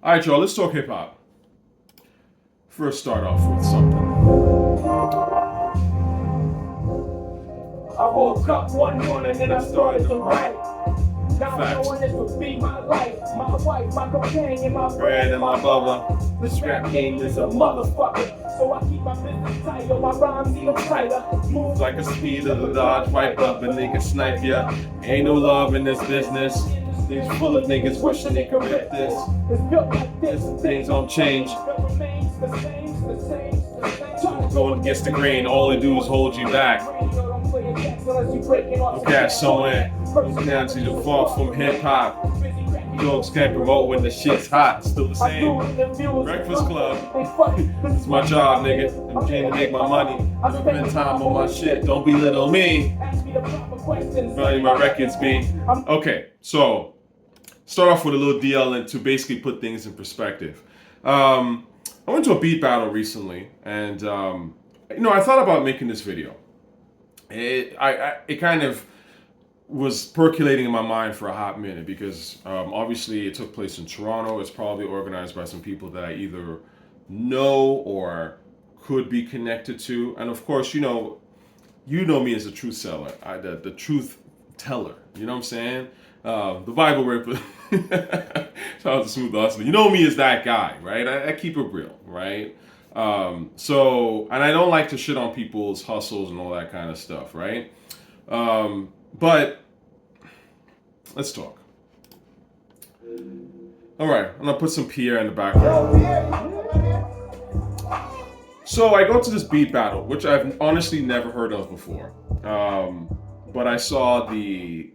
All right, y'all, let's talk hip hop. First, start off with something. I woke up one morning and I started to write. Now knowing this would be my life, my wife, my companion, my Bread and my bubble. This rap game is a motherfucker, so I keep my business tight, or my rhymes even tighter. Moves like a speed of the Dodge, wipe up and they can snipe ya. Ain't no love in this business. These full of niggas wishing they could rip this. It's built like this, Things don't change. It remains the same, the same. Going against the grain, all they do is hold you back. Okay, so in personality to fall from hip hop. Dogs can't promote when the shit's hot. Still the same. Breakfast Club. It's my job, nigga. I'm trying to make my money. I spend time on my shit. Don't belittle me. Value my records, B. Okay, so start off with a little DL to basically put things in perspective. I went to a beat battle recently, and I thought about making this video. It kind of was percolating in my mind for a hot minute because obviously it took place in Toronto. It's probably organized by some people that I either know or could be connected to, and of course, you know me as a truth seller, the truth teller. You know what I'm saying? The Bible ripper. Shout out to Smooth Hustler. You know me as that guy, right? I keep it real, right? And I don't like to shit on people's hustles and all that kind of stuff, right? But let's talk. All right, I'm gonna put some Pierre in the background. So I go to this beat battle, which I've honestly never heard of before. But I saw the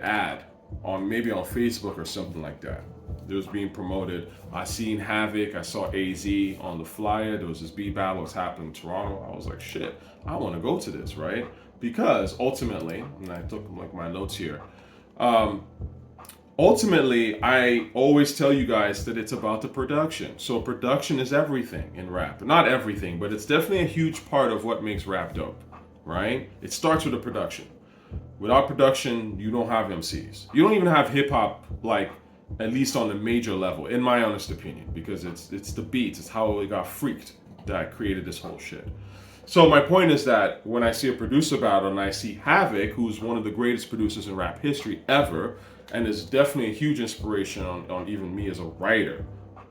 ad on Facebook or something like that. It was being promoted. I seen Havoc. I saw AZ on the flyer. There was this beat battle was happening in Toronto. I was like, shit, I want to go to this, right? Because ultimately, and I took my notes here. Ultimately, I always tell you guys that it's about the production. So production is everything in rap. Not everything, but it's definitely a huge part of what makes rap dope, right? It starts with the production. Without production, you don't have MCs. You don't even have hip hop, at least on the major level, in my honest opinion, because it's the beats, it's how it got freaked that created this whole shit. So my point is that when I see a producer battle and I see Havoc, who's one of the greatest producers in rap history ever, and is definitely a huge inspiration on even me as a writer,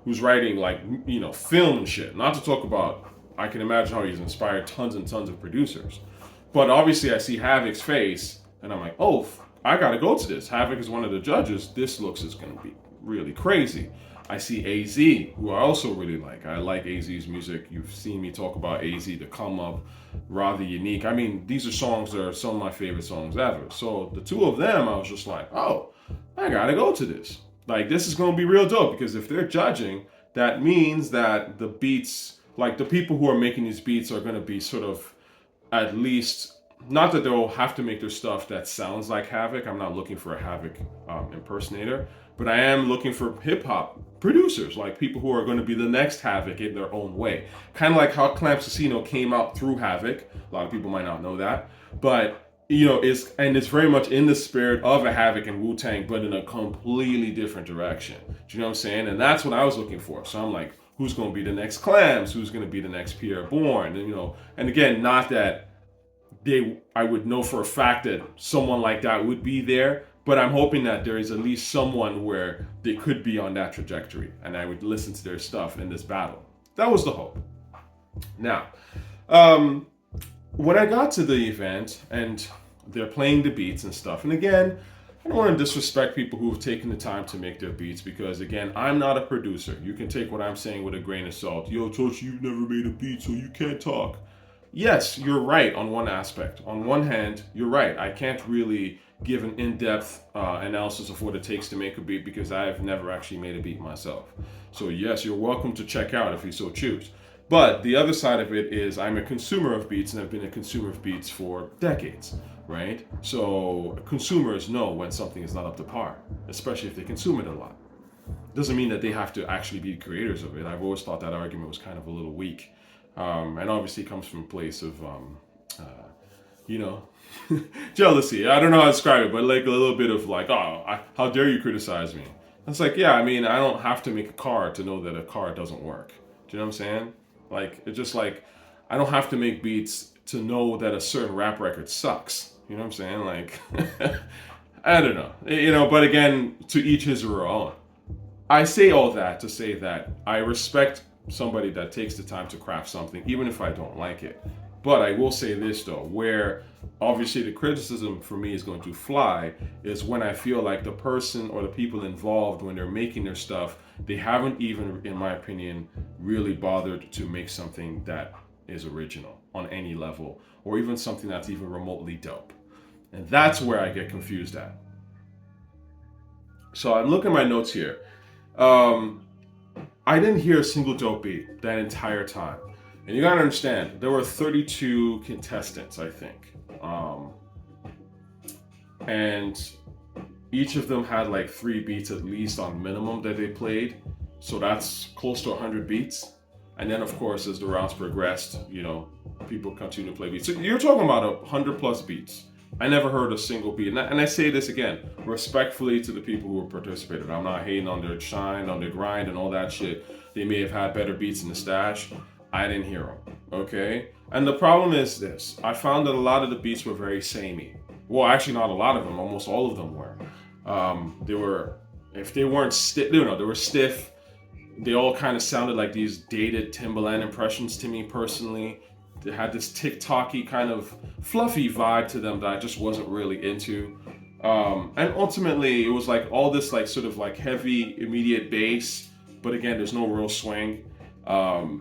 who's writing film and shit. Not to talk about, I can imagine how he's inspired tons and tons of producers. But obviously I see Havoc's face and I'm like, oh, I gotta go to this. Havoc is one of the judges. This looks is gonna be really crazy. I see AZ, who I also really like. I like AZ's music. You've seen me talk about AZ, The Come Up, Rather Unique. I mean, these are songs that are some of my favorite songs ever. So the two of them, I was just like, oh, I gotta go to this. This is gonna be real dope, because if they're judging, that means that the beats, the people who are making these beats are gonna be sort of, at least, not that they'll have to make their stuff that sounds like Havoc. I'm not looking for a Havoc impersonator, but I am looking for hip hop producers, people who are going to be the next Havoc in their own way. Kind of like how Clamps Casino came out through Havoc. A lot of people might not know that, but it's very much in the spirit of a Havoc and Wu-Tang, but in a completely different direction. Do you know what I'm saying? And that's what I was looking for. So I'm like, who's going to be the next Clams? Who's going to be the next Pierre Bourne? And again, not that I would know for a fact that someone like that would be there, but I'm hoping that there is at least someone where they could be on that trajectory, and I would listen to their stuff in this battle. That was the hope. Now, when I got to the event and they're playing the beats and stuff, and again, I don't want to disrespect people who have taken the time to make their beats, because again, I'm not a producer. You can take what I'm saying with a grain of salt. Yo, Toch, you've never made a beat, so you can't talk. Yes, you're right on one aspect. On one hand, you're right. I can't really give an in-depth analysis of what it takes to make a beat, because I've never actually made a beat myself. So yes, you're welcome to check out if you so choose. But the other side of it is I'm a consumer of beats, and I've been a consumer of beats for decades, right? So consumers know when something is not up to par, especially if they consume it a lot. Doesn't mean that they have to actually be creators of it. I've always thought that argument was kind of a little weak. And obviously comes from a place of, jealousy. I don't know how to describe it, but a little bit of how dare you criticize me? It's like, yeah, I mean, I don't have to make a car to know that a car doesn't work. Do you know what I'm saying? Like, it's just like, I don't have to make beats to know that a certain rap record sucks. You know what I'm saying? Like, I don't know. You know, but again, to each his or her own. I say all that to say that I respect somebody that takes the time to craft something, even if I don't like it. But I will say this though, where obviously the criticism for me is going to fly is when I feel like the person or the people involved, when they're making their stuff, they haven't even, in my opinion, really bothered to make something that is original on any level, or even something that's even remotely dope. And that's where I get confused at. So I'm looking at my notes here. I didn't hear a single dope beat that entire time. And you gotta understand, there were 32 contestants, I think. And each of them had like 3 beats at least on minimum that they played. So that's close to 100 beats. And then of course, as the rounds progressed, you know, people continue to play beats. So you're talking about 100 plus beats. I never heard a single beat. And I say this again, respectfully to the people who participated. I'm not hating on their shine, on their grind and all that shit. They may have had better beats in the stash. I didn't hear them, okay? And the problem is this. I found that a lot of the beats were very samey. Well, actually not a lot of them, almost all of them were. They were, if they weren't stiff, you know, they were stiff. They all kind of sounded like these dated Timbaland impressions to me personally. They had this TikTok-y kind of fluffy vibe to them that I just wasn't really into. And ultimately, it was like all this like sort of like heavy, immediate bass, but again, there's no real swing. I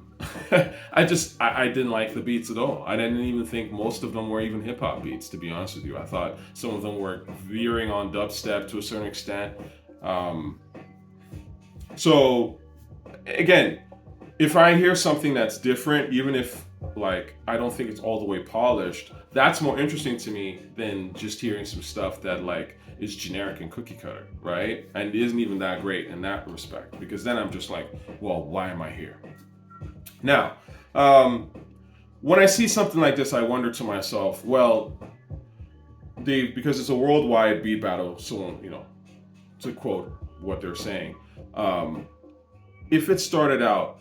didn't like the beats at all. I didn't even think most of them were even hip hop beats, to be honest with you. I thought some of them were veering on dubstep to a certain extent. So again, if I hear something that's different, even if like I don't think it's all the way polished, that's more interesting to me than just hearing some stuff that like is generic and cookie cutter, right? And isn't even that great in that respect, because then I'm just like, well, why am I here? Now, when I see something like this, I wonder to myself, well, because it's a worldwide beat battle, so, you know, to quote what they're saying, if it started out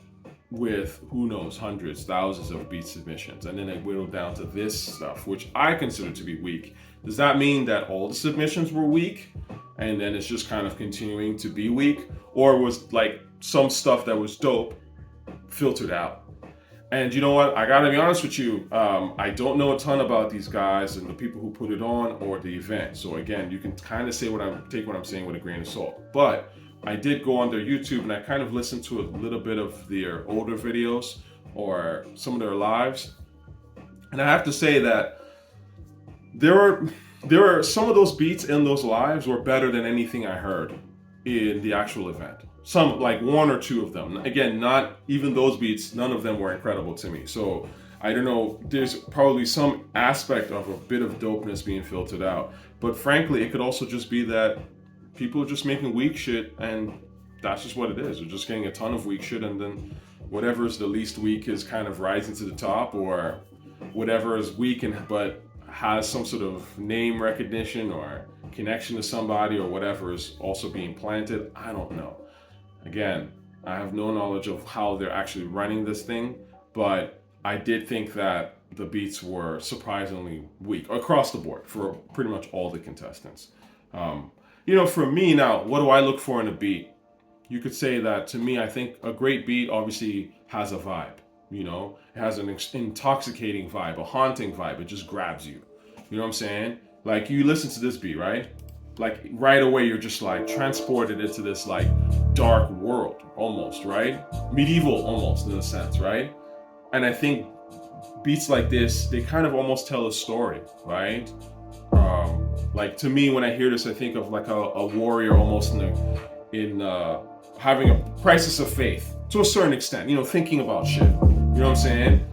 with, who knows, hundreds, thousands of beat submissions, and then it whittled down to this stuff, which I consider to be weak, does that mean that all the submissions were weak, and then it's just kind of continuing to be weak? Or was like some stuff that was dope filtered out? And you know what? I gotta be honest with you. I don't know a ton about these guys and the people who put it on or the event. So again, you can kind of say take what I'm saying with a grain of salt. But I did go on their YouTube and I kind of listened to a little bit of their older videos or some of their lives. And I have to say that there are some of those beats in those lives were better than anything I heard in the actual event. Some, like 1 or 2 of them. Again, not even those beats, none of them were incredible to me. So I don't know, there's probably some aspect of a bit of dopeness being filtered out. But frankly, it could also just be that people are just making weak shit, and that's just what it is. They're just getting a ton of weak shit, and then whatever is the least weak is kind of rising to the top, or whatever is weak but has some sort of name recognition or connection to somebody or whatever is also being planted. I don't know. Again, I have no knowledge of how they're actually running this thing, but I did think that the beats were surprisingly weak across the board for pretty much all the contestants. You know, for me now, what do I look for in a beat? You could say that to me, I think a great beat obviously has a vibe. You know, it has an intoxicating vibe, a haunting vibe. It just grabs you. You know what I'm saying? Like you listen to this beat, right? Like right away, you're just like transported into this like dark world almost, right? Medieval almost in a sense, right? And I think beats like this, they kind of almost tell a story, right? Like to me, when I hear this, I think of like a warrior almost in having a crisis of faith to a certain extent, you know, thinking about shit. You know what I'm saying?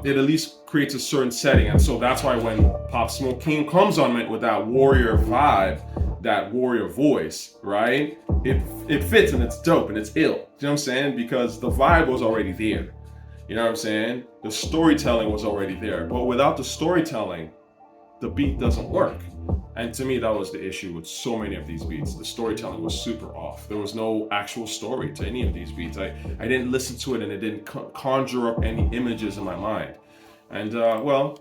It at least creates a certain setting. And so that's why when Pop Smoke King comes on it with that warrior vibe, that warrior voice, right? It fits and it's dope and it's ill. You know what I'm saying? Because the vibe was already there. You know what I'm saying? The storytelling was already there. But without the storytelling, the beat doesn't work. And to me, that was the issue with so many of these beats. The storytelling was super off. There was no actual story to any of these beats. I didn't listen to it and it didn't conjure up any images in my mind. And well,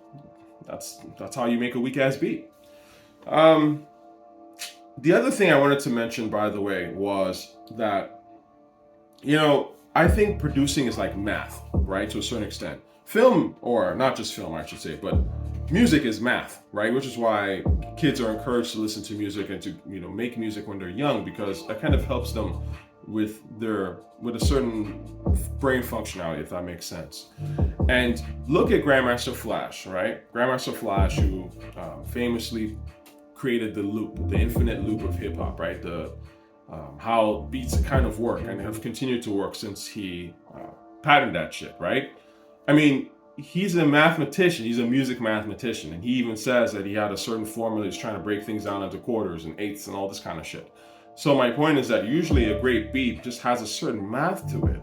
that's how you make a weak ass beat. The other thing I wanted to mention, by the way, was that, you know, I think producing is like math, right? To a certain extent. Film, or not just film, I should say, but music is math, right? Which is why kids are encouraged to listen to music and to, you know, make music when they're young, because that kind of helps them with a certain brain functionality, if that makes sense. And look at Grandmaster Flash, right? Grandmaster Flash, who famously created the loop, the infinite loop of hip hop, right? The how beats kind of work and have continued to work since he patented that shit, right? I mean, he's a mathematician, he's a music mathematician, and he even says that he had a certain formula, he's trying to break things down into quarters and eighths and all this kind of shit. So my point is that usually a great beat just has a certain math to it,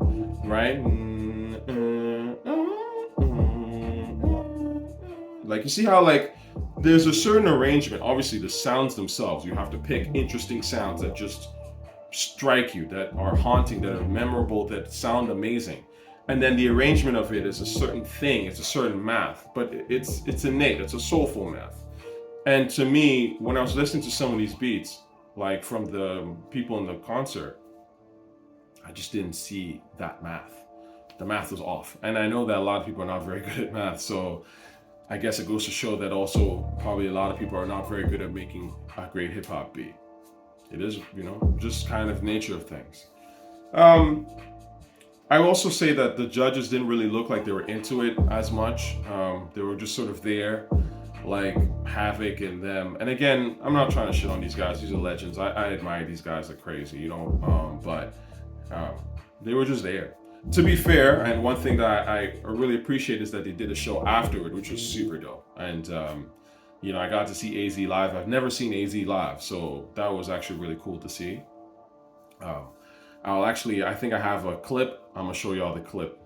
right? Like, you see how, like, there's a certain arrangement. Obviously, the sounds themselves, you have to pick interesting sounds that just strike you, that are haunting, that are memorable, that sound amazing. And then the arrangement of it is a certain thing, it's a certain math, but it's innate, it's a soulful math. And to me, when I was listening to some of these beats, like from the people in the concert, I just didn't see that math. The math was off. And I know that a lot of people are not very good at math, so I guess it goes to show that also probably a lot of people are not very good at making a great hip hop beat. It is, you know, just kind of nature of things. I will also say that the judges didn't really look like they were into it as much. They were just sort of there, like Havoc and them. And again, I'm not trying to shit on these guys. These are legends. I admire these guys like crazy, you know, but they were just there. To be fair, and one thing that I really appreciate is that they did a show afterward, which was super dope. And, you know, I got to see AZ live. I've never seen AZ live, so that was actually really cool to see. I think I have a clip. I'm gonna show y'all the clip.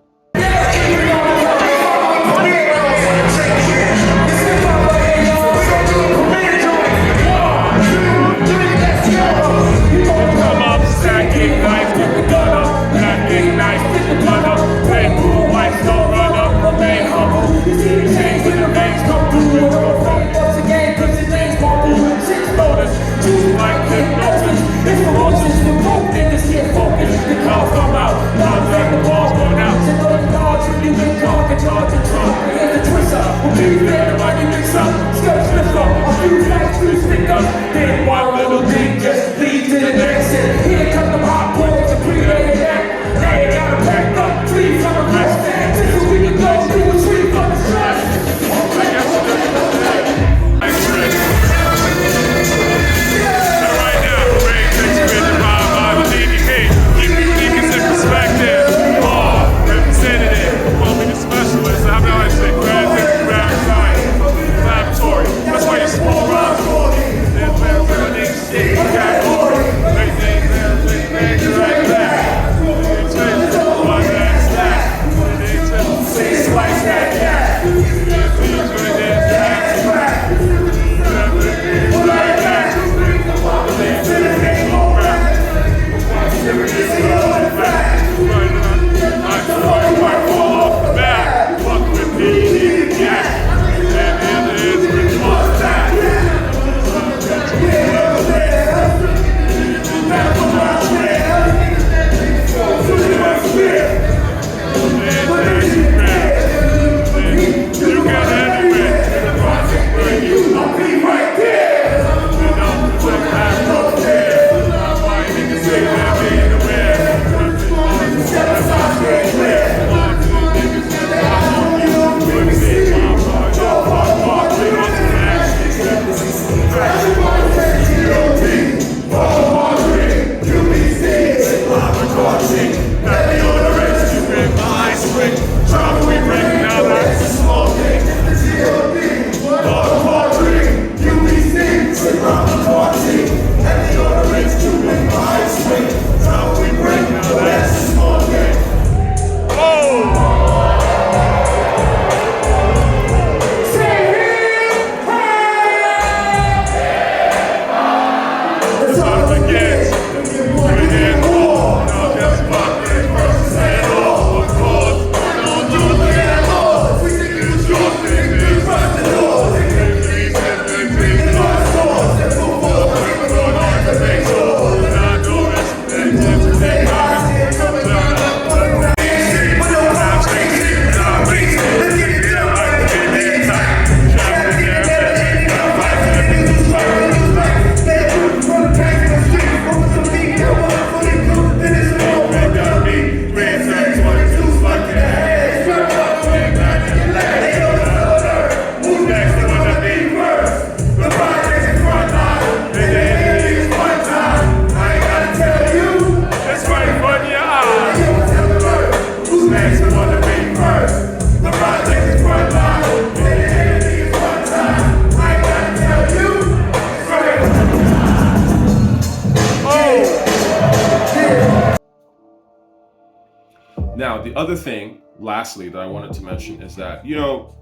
We'll be there. Now, the other thing, lastly, that I wanted to mention is that, you know,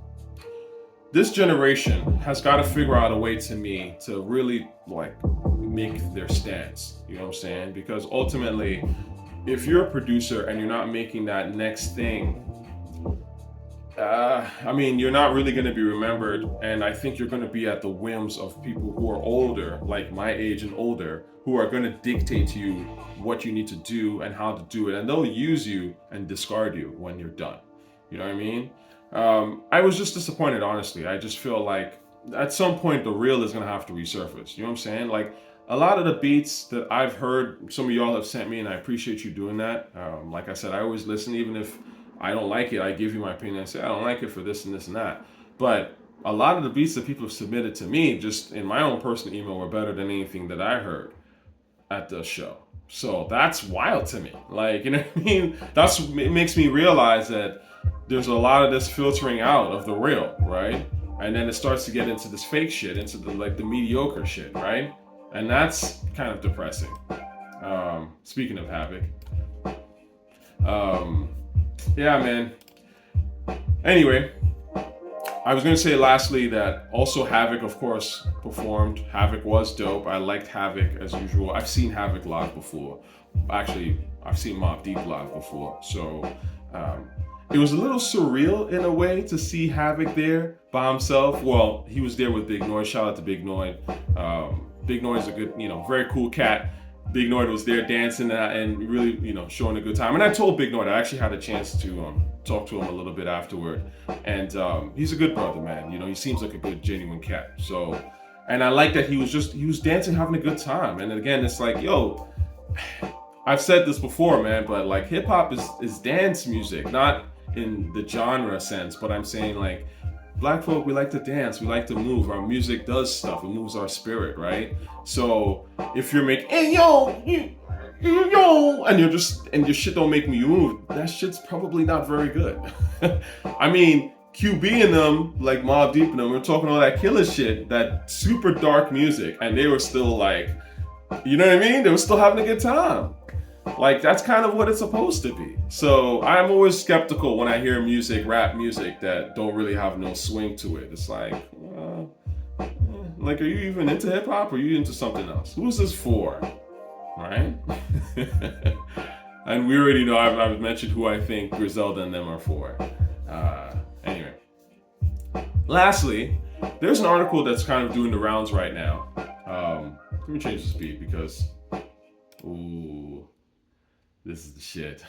this generation has got to figure out a way to me to really like make their stance. You know what I'm saying? Because ultimately, if you're a producer and you're not making that next thing, I mean, you're not really going to be remembered, and I think you're going to be at the whims of people who are older, like my age and older, who are going to dictate to you what you need to do and how to do it, and they'll use you and discard you when you're done. You know what I mean? I was just disappointed, honestly. I just feel like at some point the real is going to have to resurface. You know what I'm saying? Like, a lot of the beats that I've heard, some of y'all have sent me, and I appreciate you doing that. Like I said, I always listen, even if I don't like it, I give you my opinion. I say, I don't like it for this and this and that. But a lot of the beats that people have submitted to me, just in my own personal email, were better than anything that I heard at the show. So that's wild to me. Like, you know what I mean? It makes me realize that there's a lot of this filtering out of the real, right? And then it starts to get into this fake shit, into the mediocre shit, right? And that's kind of depressing. Speaking of Havoc. Yeah, man. Anyway, I was going to say lastly that also Havoc, of course, performed. Havoc was dope. I liked Havoc as usual. I've seen Havoc live before. Actually, I've seen Mobb Deep live before. So it was a little surreal in a way to see Havoc there by himself. Well, he was there with Big Noyd. Shout out to Big Noyd. Big Noyd's a good, very cool cat. Big Noyd was there dancing and really, showing a good time. And I told Big Noyd, I actually had a chance to talk to him a little bit afterward. And he's a good brother, man. He seems like a good, genuine cat. So, and I like that he was dancing, having a good time. And again, it's like, yo, I've said this before, man, but like hip hop is dance music, not in the genre sense, but I'm saying like, Black folk, we like to dance, we like to move. Our music does stuff, it moves our spirit, right? So if you're making, hey yo, yo, and your shit don't make me move, that shit's probably not very good. I mean, QB and them, like Mobb Deep and them, were talking all that killer shit, that super dark music, and they were still like, you know what I mean? They were still having a good time. Like, that's kind of what it's supposed to be. So I'm always skeptical when I hear rap music that don't really have no swing to it. It's like, are you even into hip hop or are you into something else? Who is this for? Right? And we already know, I've mentioned who I think Griselda and them are for. Anyway. Lastly, there's an article that's kind of doing the rounds right now. Let me change the speed because, ooh, this is the shit.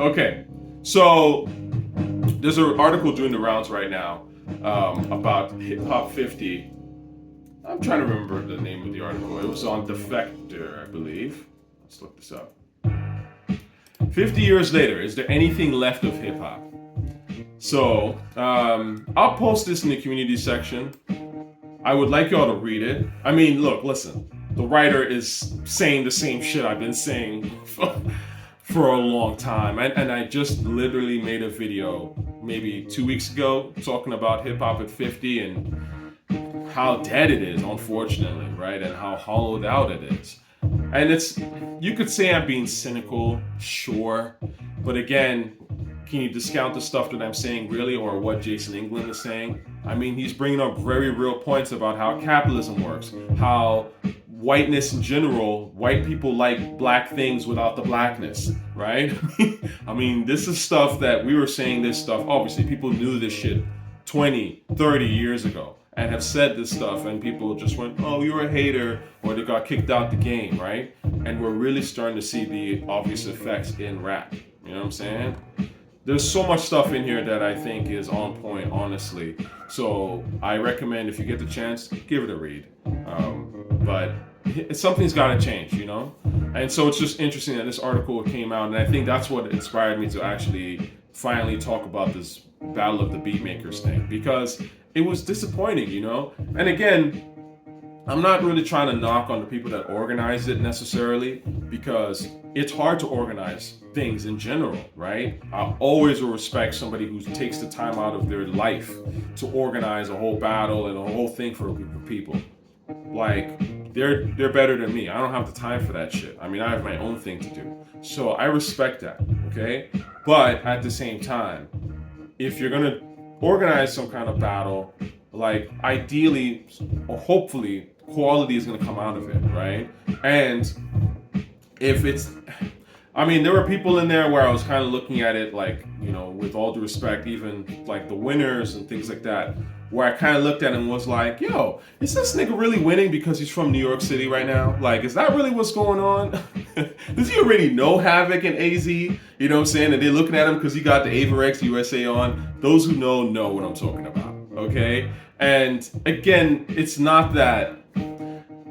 Okay, so there's an article doing the rounds right now about Hip Hop 50. I'm trying to remember the name of the article. It was on Defector, I believe. Let's look this up. 50 years later, is there anything left of hip hop? So I'll post this in the community section. I would like y'all to read it. I mean, look, listen. The writer is saying the same shit I've been saying for a long time. And I just literally made a video maybe 2 weeks ago talking about hip hop at 50 and how dead it is, unfortunately, right? And how hollowed out it is. And you could say I'm being cynical, sure. But again, can you discount the stuff that I'm saying really, or what Jason England is saying? I mean, he's bringing up very real points about how capitalism works, how whiteness in general, white people like black things without the blackness, right? I mean, this is stuff that we were saying this stuff. Obviously, people knew this shit 20, 30 years ago and have said this stuff, and people just went, oh, you're a hater, or they got kicked out the game, right? And we're really starting to see the obvious effects in rap. You know what I'm saying? There's so much stuff in here that I think is on point, honestly. So I recommend, if you get the chance, give it a read. But something's got to change, you know? And so it's just interesting that this article came out, and I think that's what inspired me to actually finally talk about this Battle of the Beatmakers thing, because it was disappointing, you know? And again, I'm not really trying to knock on the people that organized it necessarily, because it's hard to organize things in general, right? I always will respect somebody who takes the time out of their life to organize a whole battle and a whole thing for a group of people. Like they're better than me. I don't have the time for that shit. I mean, I have my own thing to do. So I respect that, okay? But at the same time, if you're gonna organize some kind of battle, like ideally or hopefully quality is gonna come out of it, right? And if it's, I mean, there were people in there where I was kind of looking at it like, you know, with all due respect, even like the winners and things like that, where I kind of looked at him and was like, yo, is this nigga really winning because he's from New York City right now? Like, is that really what's going on? Does he already know Havoc and AZ? You know what I'm saying? And they're looking at him because he got the Averex USA on. Those who know what I'm talking about, okay? And again, it's not that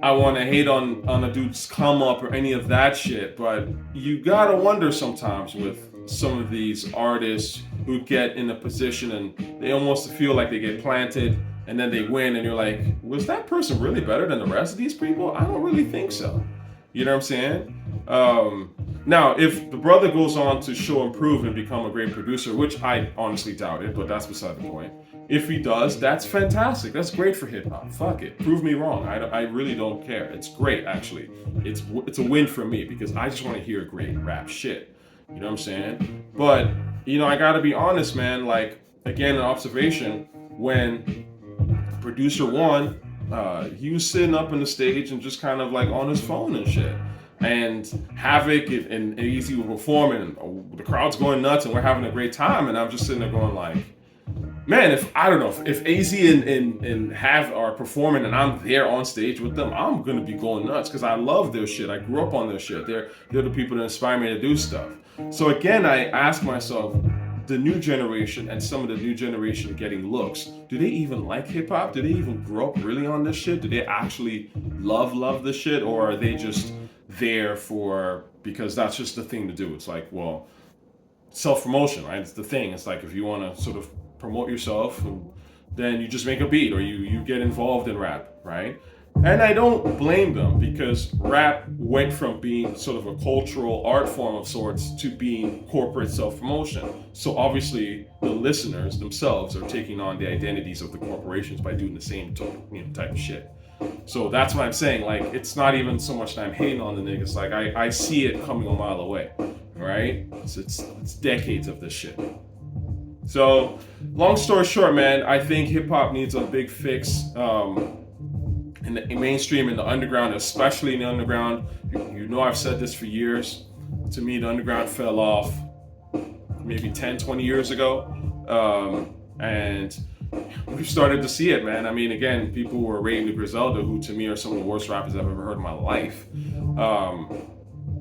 I want to hate on a dude's come up or any of that shit, but you gotta wonder sometimes with some of these artists who get in a position and they almost feel like they get planted and then they win and you're like, was that person really better than the rest of these people? I don't really think so. You know what I'm saying? Now, if the brother goes on to show improve and become a great producer, which I honestly doubt it, but that's beside the point. If he does, that's fantastic. That's great for hip hop. Fuck it. Prove me wrong. I really don't care. It's great, actually. It's a win for me because I just want to hear great rap shit. You know what I'm saying? But, you know, I gotta be honest, man. Like, again, an observation, when producer one, he was sitting up on the stage and just kind of like on his phone and shit. And Havoc and AZ were performing, and the crowd's going nuts and we're having a great time. And I'm just sitting there going like, man, if AZ and Hav are performing and I'm there on stage with them, I'm gonna be going nuts because I love their shit. I grew up on their shit. They're the people that inspire me to do stuff. So again, I ask myself, the new generation and some of the new generation getting looks, do they even like hip hop? Do they even grow up really on this shit? Do they actually love this shit, or are they just there for because that's just the thing to do? It's like, well, self-promotion, right? It's the thing. It's like if you want to sort of promote yourself, then you just make a beat or you get involved in rap, right? And I don't blame them because rap went from being sort of a cultural art form of sorts to being corporate self-promotion. So obviously the listeners themselves are taking on the identities of the corporations by doing the same type of shit. So that's what I'm saying. Like, it's not even so much that I'm hating on the niggas. Like, I see it coming a mile away, right? It's decades of this shit. So, long story short, man, I think hip hop needs a big fix in the mainstream, in the underground, especially in the underground. You know, I've said this for years. To me, the underground fell off maybe 10, 20 years ago. And we've started to see it, man. I mean, again, people were rating the Griselda, who to me are some of the worst rappers I've ever heard in my life.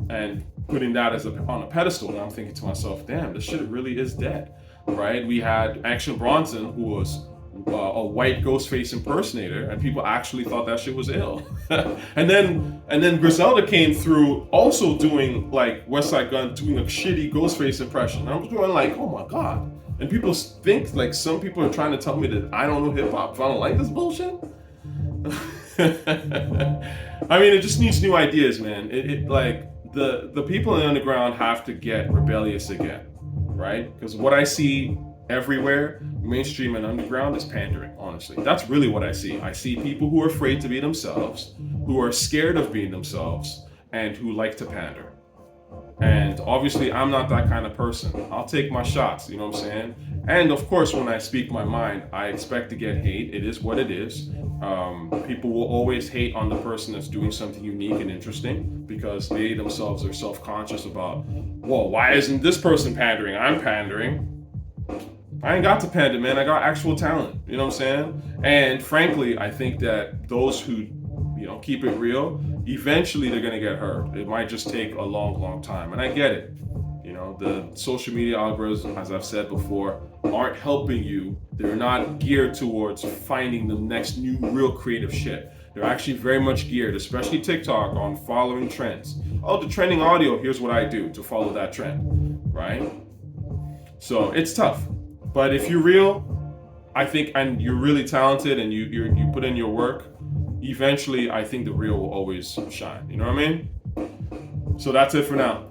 And putting that on a pedestal, and I'm thinking to myself, damn, this shit really is dead, right? We had Action Bronson, who was a white Ghostface impersonator, and people actually thought that shit was ill. and then Griselda came through, also doing like Westside Gun, doing a shitty Ghostface impression. And I was going like, oh my god. And people think like some people are trying to tell me that I don't know hip hop if I don't like this bullshit. I mean, it just needs new ideas, man. It like the people in the underground have to get rebellious again, right? Because what I see everywhere, mainstream and underground, is pandering, honestly. That's really what I see. I see people who are afraid to be themselves, who are scared of being themselves, and who like to pander. And obviously, I'm not that kind of person. I'll take my shots, you know what I'm saying? And of course, when I speak my mind, I expect to get hate. It is what it is. People will always hate on the person that's doing something unique and interesting because they themselves are self-conscious about, well, why isn't this person pandering? I'm pandering. I ain't got to pander, man. I got actual talent. You know what I'm saying? And frankly, I think that those who, keep it real, eventually they're gonna get hurt. It might just take a long, long time. And I get it. The social media algorithms, as I've said before, aren't helping you. They're not geared towards finding the next new real creative shit. They're actually very much geared, especially TikTok, on following trends. Oh, the trending audio, here's what I do to follow that trend, right? So it's tough. But if you're real, I think, and you're really talented and you put in your work, eventually I think the real will always shine. You know what I mean? So that's it for now.